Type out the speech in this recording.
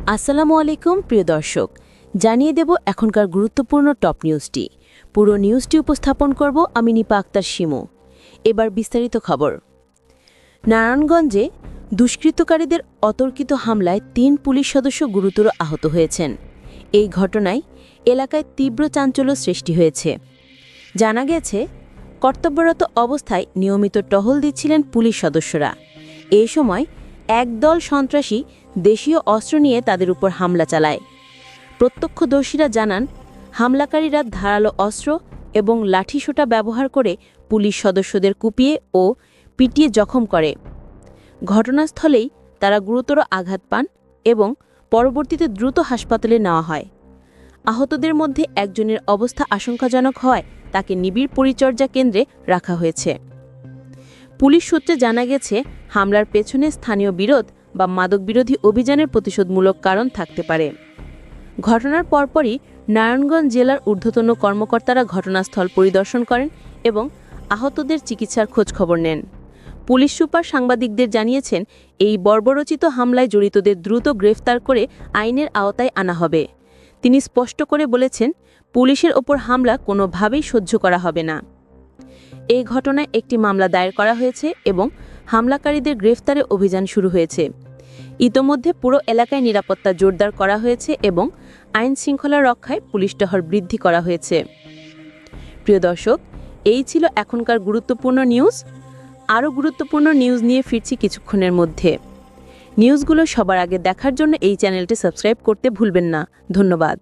আসসালামু আলাইকুম প্রিয় দর্শক, জানিয়ে দেব এখনকার গুরুত্বপূর্ণ টপ নিউজটি। পুরো নিউজটি উপস্থাপন করব আমি নিপা আক্তার শিমু। এবার বিস্তারিত খবর। নারায়ণগঞ্জে দুষ্কৃতকারীদের অতর্কিত হামলায় ৩ পুলিশ সদস্য গুরুতর আহত হয়েছেন। এই ঘটনায় এলাকায় তীব্র চাঞ্চল্য সৃষ্টি হয়েছে। জানা গেছে, কর্তব্যরত অবস্থায় নিয়মিত টহল দিচ্ছিলেন পুলিশ সদস্যরা। এই সময় একদল সন্ত্রাসী দেশীয় অস্ত্র নিয়ে তাদের উপর হামলা চালায়। প্রত্যক্ষদর্শীরা জানান, হামলাকারীরা ধারালো অস্ত্র এবং লাঠিসোঁটা ব্যবহার করে পুলিশ সদস্যদের কুপিয়ে ও পিটিয়ে জখম করে। ঘটনাস্থলেই তারা গুরুতর আঘাত পান এবং পরবর্তীতে দ্রুত হাসপাতালে নেওয়া হয়। আহতদের মধ্যে একজনের অবস্থা আশঙ্কাজনক হওয়ায় তাকে নিবিড় পরিচর্যা কেন্দ্রে রাখা হয়েছে। পুলিশ সূত্রে জানা গেছে, হামলার পেছনে স্থানীয় বিরোধ বা মাদকবিরোধী অভিযানের প্রতিশোধমূলক কারণ থাকতে পারে। ঘটনার পরপরই নারায়ণগঞ্জ জেলার ঊর্ধ্বতন কর্মকর্তারা ঘটনাস্থল পরিদর্শন করেন এবং আহতদের চিকিৎসার খোঁজখবর নেন। পুলিশ সুপার সাংবাদিকদের জানিয়েছেন, এই বর্বরোচিত হামলায় জড়িতদের দ্রুত গ্রেফতার করে আইনের আওতায় আনা হবে। তিনি স্পষ্ট করে বলেছেন, পুলিশের ওপর হামলা কোনোভাবেই সহ্য করা হবে না। এই ঘটনায় একটি মামলা দায়ের করা হয়েছে এবং হামলাকারীদের গ্রেফতারে অভিযান শুরু হয়েছে। ইতোমধ্যে পুরো এলাকায় নিরাপত্তা জোরদার করা হয়েছে এবং আইন শৃঙ্খলা রক্ষায় পুলিশ টহল বৃদ্ধি করা হয়েছে। প্রিয় দর্শক, এই ছিল এখনকার গুরুত্বপূর্ণ নিউজ। আরও গুরুত্বপূর্ণ নিউজ নিয়ে ফিরছি কিছুক্ষণের মধ্যে। নিউজগুলো সবার আগে দেখার জন্য এই চ্যানেলটি সাবস্ক্রাইব করতে ভুলবেন না। ধন্যবাদ।